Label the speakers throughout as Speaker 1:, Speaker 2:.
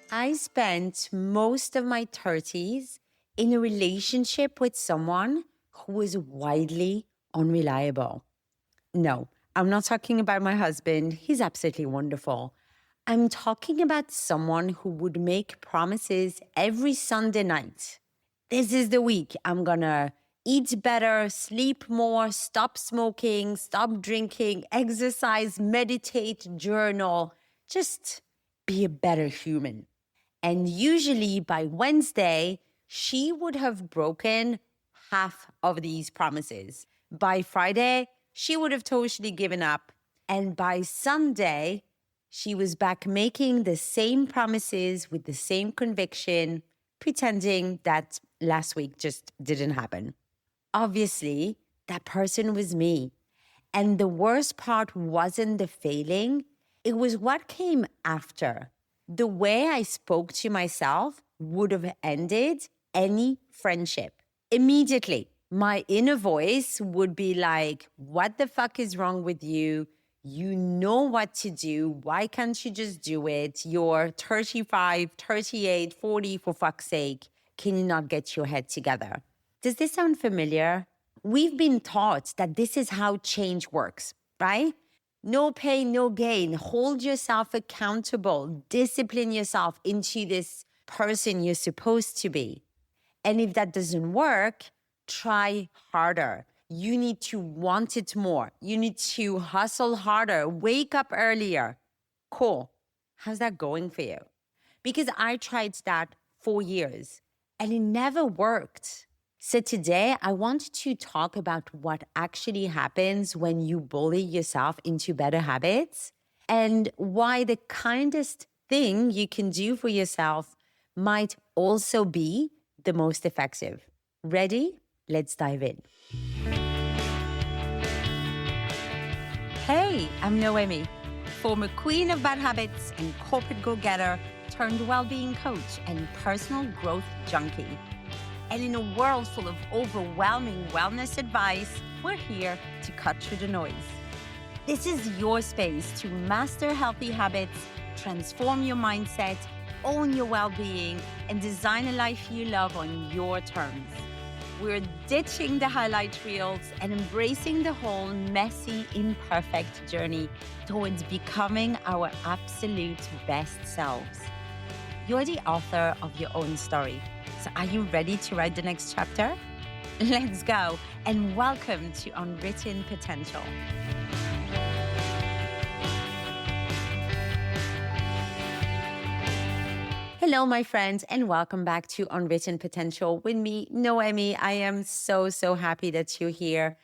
Speaker 1: I spent most of my 30s in a relationship with someone who was widely unreliable. No, I'm not talking about my husband. He's absolutely wonderful. I'm talking about someone who would make promises every Sunday night. This is the week I'm gonna eat better, sleep more, stop smoking, stop drinking, exercise, meditate, journal, just be a better human. And usually by Wednesday, she would have broken half of these promises. By Friday, she would have totally given up. And by Sunday, she was back making the same promises with the same conviction, pretending that last week just didn't happen. Obviously, that person was me. And the worst part wasn't the failing, it was what came after. The way I spoke to myself would have ended any friendship. Immediately, my inner voice would be like, what the fuck is wrong with you? You know what to do. Why can't you just do it? You're 35, 38, 40, for fuck's sake. Can you not get your head together? Does this sound familiar? We've been taught that this is how change works, right? No pain, no gain. Hold yourself accountable. Discipline yourself into this person you're supposed to be. And if that doesn't work, try harder. You need to want it more. You need to hustle harder. Wake up earlier. Cool. How's that going for you? Because I tried that for years and it never worked. So today I want to talk about what actually happens when you bully yourself into better habits and why the kindest thing you can do for yourself might also be the most effective. Ready? Let's dive in. Hey, I'm Noemi, former queen of bad habits and corporate go-getter turned well-being coach and personal growth junkie. And in a world full of overwhelming wellness advice, we're here to cut through the noise. This is your space to master healthy habits, transform your mindset, own your well-being, and design a life you love on your terms. We're ditching the highlight reels and embracing the whole messy, imperfect journey towards becoming our absolute best selves. You're the author of your own story. So are you ready to write the next chapter? Let's go, and welcome to Unwritten Potential. Hello, my friends, and welcome back to Unwritten Potential with me, Noemi. I am so happy that you're here.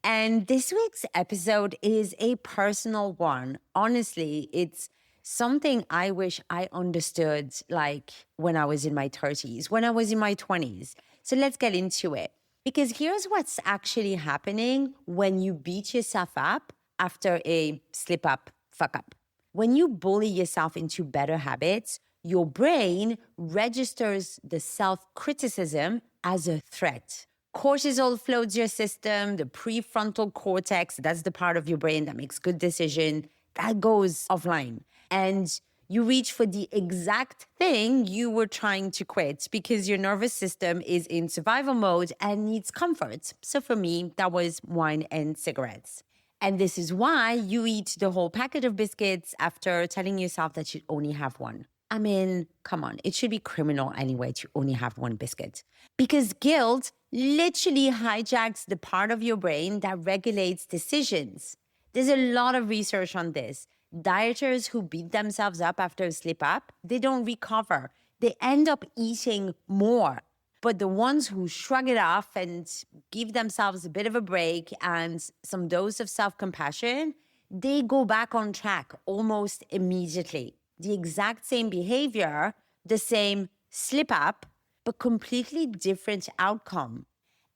Speaker 1: And this week's episode is a personal one. Honestly, it's something I wish I understood like when I was in my 30s, when I was in my 20s. So let's get into it. Because here's what's actually happening when you beat yourself up after a slip up, fuck up. When you bully yourself into better habits, your brain registers the self-criticism as a threat. Cortisol floods your system, the prefrontal cortex, that's the part of your brain that makes good decisions, that goes offline. And you reach for the exact thing you were trying to quit because your nervous system is in survival mode and needs comfort. So for me, that was wine and cigarettes. And this is why you eat the whole packet of biscuits after telling yourself that you only have one. I mean, come on, it should be criminal anyway to only have one biscuit. Because guilt literally hijacks the part of your brain that regulates decisions. There's a lot of research on this. Dieters who beat themselves up after a slip up, they don't recover. They end up eating more. But the ones who shrug it off and give themselves a bit of a break and some dose of self-compassion, they go back on track almost immediately. The exact same behavior, the same slip up, but completely different outcome.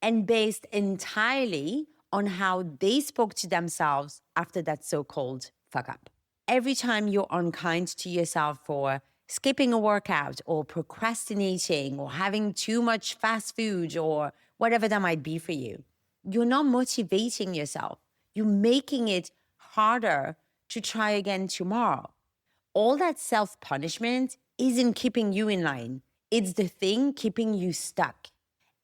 Speaker 1: And based entirely on how they spoke to themselves after that so-called fuck up. Every time you're unkind to yourself for skipping a workout or procrastinating or having too much fast food or whatever that might be for you, you're not motivating yourself. You're making it harder to try again tomorrow. All that self-punishment isn't keeping you in line. It's the thing keeping you stuck.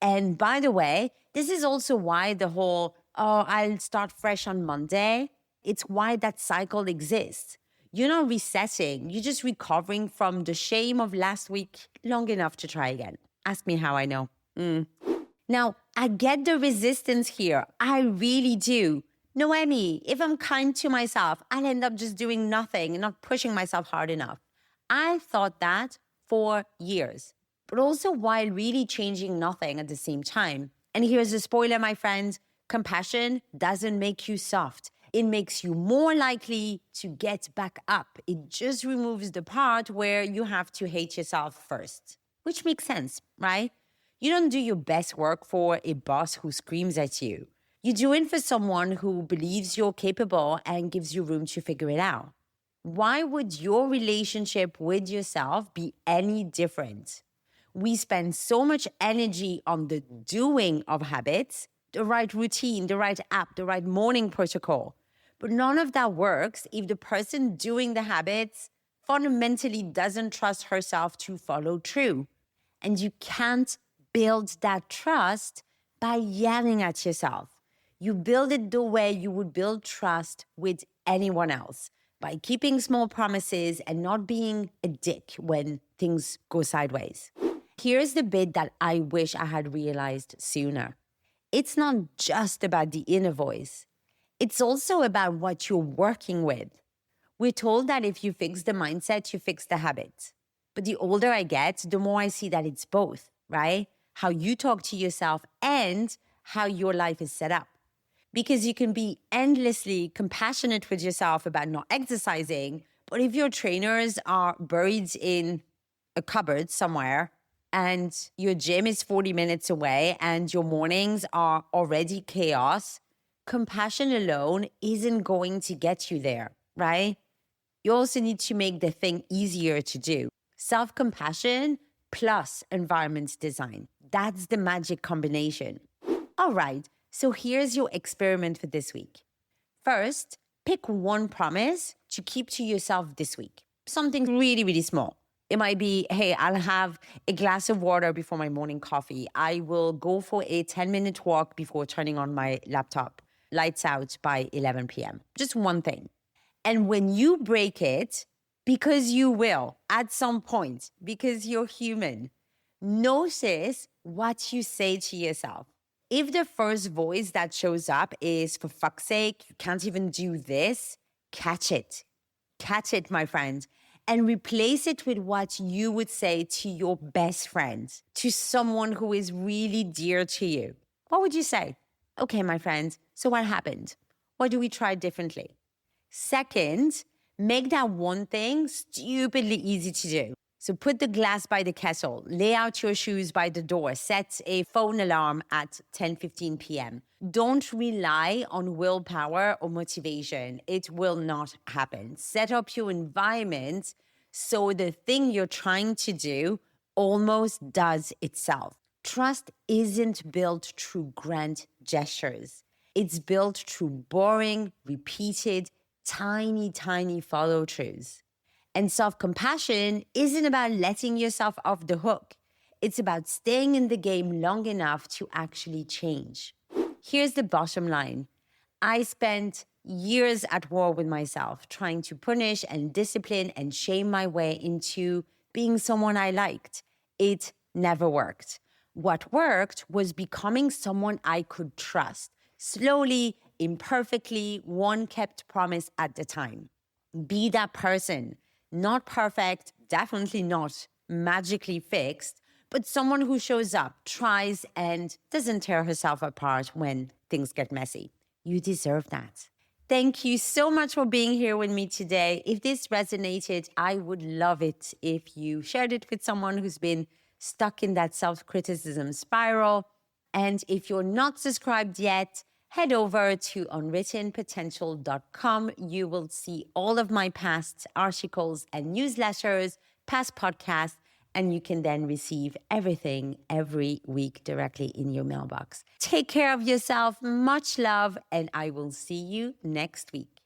Speaker 1: And by the way, this is also why the whole, oh, I'll start fresh on Monday, it's why that cycle exists. You're not resetting, you're just recovering from the shame of last week long enough to try again. Ask me how I know. Now, I get the resistance here. I really do. Noemi, if I'm kind to myself, I'll end up just doing nothing and not pushing myself hard enough. I thought that for years, but also while really changing nothing at the same time. And here's a spoiler, my friends. Compassion doesn't make you soft. It makes you more likely to get back up. It just removes the part where you have to hate yourself first, which makes sense, right? You don't do your best work for a boss who screams at you. You do it for someone who believes you're capable and gives you room to figure it out. Why would your relationship with yourself be any different? We spend so much energy on the doing of habits, the right routine, the right app, the right morning protocol. But none of that works if the person doing the habits fundamentally doesn't trust herself to follow through. And you can't build that trust by yelling at yourself. You build it the way you would build trust with anyone else, by keeping small promises and not being a dick when things go sideways. Here's the bit that I wish I had realized sooner. It's not just about the inner voice. It's also about what you're working with. We're told that if you fix the mindset, you fix the habits. But the older I get, the more I see that it's both, right? How you talk to yourself and how your life is set up. Because you can be endlessly compassionate with yourself about not exercising, but if your trainers are buried in a cupboard somewhere and your gym is 40 minutes away and your mornings are already chaos, compassion alone isn't going to get you there, right? You also need to make the thing easier to do. Self-compassion plus environment design. That's the magic combination. All right, so here's your experiment for this week. First, pick one promise to keep to yourself this week. Something really, really small. It might be, hey, I'll have a glass of water before my morning coffee. I will go for a 10-minute walk before turning on my laptop. Lights out by 11 p.m. Just one thing. And when you break it, because you will at some point, because you're human, notice what you say to yourself. If the first voice that shows up is, for fuck's sake, you can't even do this, catch it. Catch it, my friend, and replace it with what you would say to your best friend, to someone who is really dear to you. What would you say? Okay, my friend, so what happened? What do we try differently? Second, make that one thing stupidly easy to do. So put the glass by the kettle, lay out your shoes by the door, set a phone alarm at 10:15 p.m. Don't rely on willpower or motivation. It will not happen. Set up your environment so the thing you're trying to do almost does itself. Trust isn't built through grand gestures. It's built through boring, repeated, tiny follow-throughs. And self-compassion isn't about letting yourself off the hook. It's about staying in the game long enough to actually change. Here's the bottom line. I spent years at war with myself, trying to punish and discipline and shame my way into being someone I liked. It never worked. What worked was becoming someone I could trust, slowly, imperfectly, one kept promise at a time. Be that person. Not perfect, definitely not magically fixed, but someone who shows up, tries, and doesn't tear herself apart when things get messy. You deserve that. Thank you so much for being here with me today. If this resonated, I would love it if you shared it with someone who's been stuck in that self-criticism spiral. And if you're not subscribed yet, head over to unwrittenpotential.com. You will see all of my past articles and newsletters, past podcasts, and you can then receive everything every week directly in your mailbox. Take care of yourself. Much love, and I will see you next week.